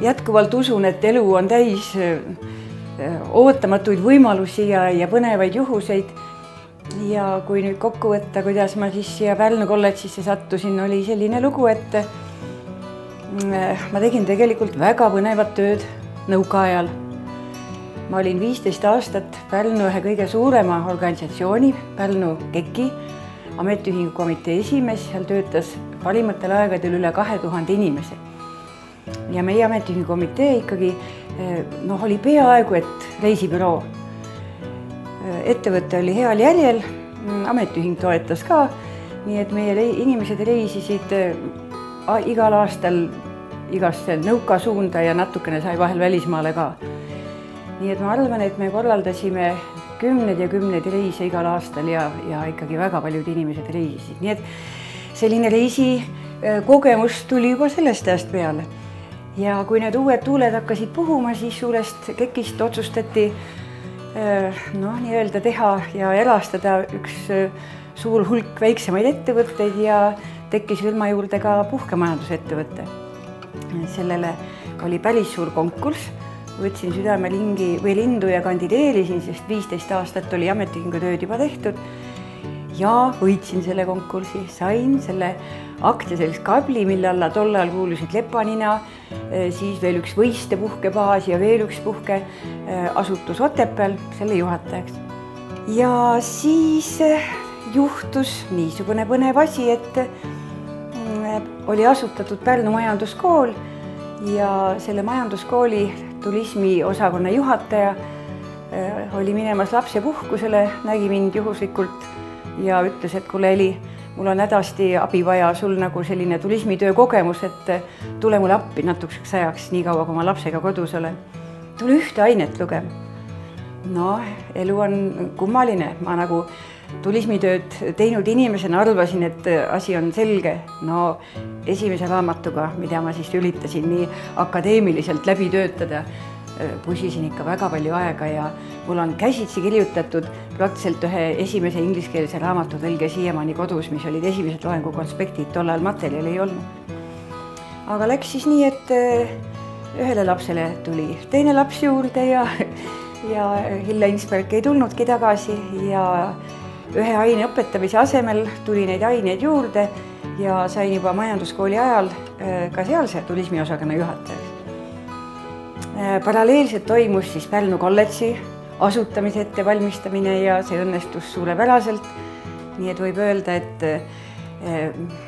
jätkuvalt usun, et elu on täis ootamatuid võimalusi ja põnevaid juhuseid. Ja kui nüüd kokku võtta, kuidas ma siis siia Pärnu kolledžisse sattusin, oli selline lugu, et ma tegin tegelikult väga põnevat tööd nõukaajal. Ma olin 15 aastat Pärnu ühe kõige suurema organisatsiooni, Pärnu KEK-i ametiühingu komitee esimees, seal töötas parimatel aegadel üle 2000 inimese. Ja meie ametiühingu komitee ikkagi oli peaaegu et reisibüroo. Ettevõte oli heal järjel, ametiühing toetas ka, nii et meie inimesed reisisid igal aastal igasse nõukasuunda ja natukene sai vahel välismaale ka. Nii et ma arvan, et me korraldasime kümneid ja kümneid reise igal aastal ja ikkagi väga paljud inimesed reisisid. Nii et selline reisikogemus tuli juba sellest ajast peale. Ja kui need uued tuuled hakkasid puhuma, siis suurest KEK-ist otsustati nii-öelda teha ja erastada üks suur hulk väiksemaid ettevõtteid ja tekkis firma juurde ka puhkemajandusettevõte. Sellele oli päris suur konkurss. Võtsin südamelindu ja kandideerisin, sest 15 aastat oli ametiühingu tööd juba tehtud ja võitsin selle konkursi. Sain selle aktsiaselts Kabli, mille alla tol ajal kuulusid Lepanina, siis veel üks Võiste puhkebaas ja veel üks puhkeasutus Otepääl, selle juhatajaks. Ja siis juhtus niisugune põnev asi, et oli asutatud Pärnu majanduskool ja selle majanduskooli turismiosakonna juhataja oli minemas lapsepuhkusele, nägi mind juhuslikult ja ütles, et kuule Eli, mul on hädasti abi vaja, sul nagu selline turismitöö kogemus, et tule mulle appi natukeseks ajaks, nii kaua kui ma lapsega kodus olen. Tule ühte ainet lugema. Elu on kummaline. Ma nagu turismitööd teinud inimesena arvasin, et asi on selge. Esimese raamatuga, mida ma siis üritasin nii akadeemiliselt läbi töötada, pusisin ikka väga palju aega ja mul on käsitsi kirjutatud praktiliselt ühe esimese ingliskeelse raamatu tõlge siiamaani kodus, mis olid esimesed loengu konspektid, tol ajal materjali ei olnud. Aga läks siis nii, et ühele lapsele tuli teine laps juurde ja Hille Insberg ei tulnudki tagasi ja ühe aine õpetamise asemel tuli neid aineid juurde ja sain juba majanduskooli ajal ka sealse turismiosakonna juhatajaks. Paralleelselt toimus siis Pärnu kolledži asutamise ettevalmistamine ja see õnnestus suurepäraselt. Nii et võib öelda, et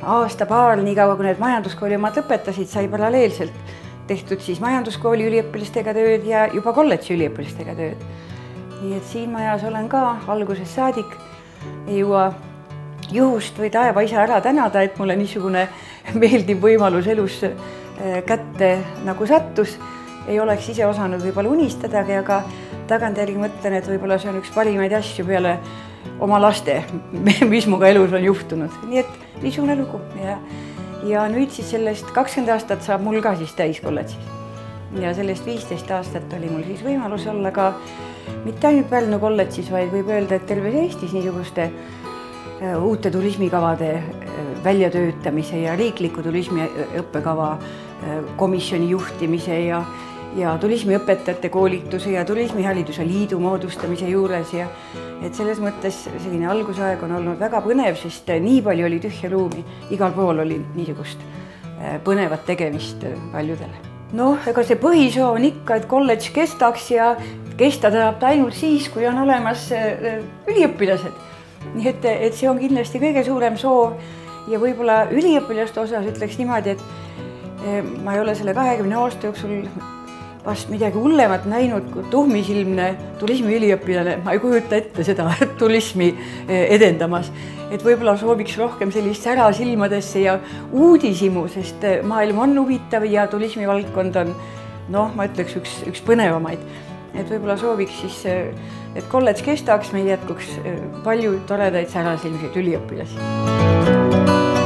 aasta-paar, nii kaua kui need majanduskooli omad lõpetasid, sai paralleelselt tehtud siis majanduskooli üliõpilastega tööd ja juba kolledži üliõpilastega tööd. Nii et siin majas olen ka algusest saadik. Ei jõua juhust või taeva isa ära tänada, et mulle niisugune meeldiv võimalus elus kätte nagu sattus. Ei oleks ise osanud võib-olla unistadagi, aga tagantjärgi mõtlen, et võib-olla see on üks parimaid asju peale oma laste, mis muga elus on juhtunud. Nii et niisugune lugu. Ja nüüd siis sellest 20 aastat saab mul ka siis täis kolledžis. Ja sellest 15 aastat oli mul siis võimalus olla ka mitte ainult Pärnu kolledžis, vaid võib öelda, et terves Eestis niisuguste uute turismikavade väljatöötamise ja riikliku turismiõppekava komisjoni juhtimise ja turismiõpetajate koolituse ja turismihariduse liidu moodustamise juures ja et selles mõttes selline algusaeg on olnud väga põnev, sest nii palju oli tühja ruumi, igal pool oli niisugust põnevat tegemist paljudele. Ega see põhisoov on ikka, et kolledž kestaks ja kesta tahab ta ainult siis, kui on olemas üliõpilased. Nii et see on kindlasti kõige suurem soov ja võib-olla üliõpilaste osas ütleks niimoodi, et ma ei ole selle 20 aasta jooksul vast midagi hullemat näinud kui tuhmisilmne turismiüliõpilane. Ma ei kujuta ette seda turismi edendamas. Et võib-olla sooviks rohkem sellist sära silmadesse ja uudisimu, sest maailm on huvitav ja turismivaldkond on, ma ütleks, üks põnevamaid. Et võib-olla sooviks siis, et kolledž kestaks, meil jätkuks palju toredaid särasilmseid üliõpilasi.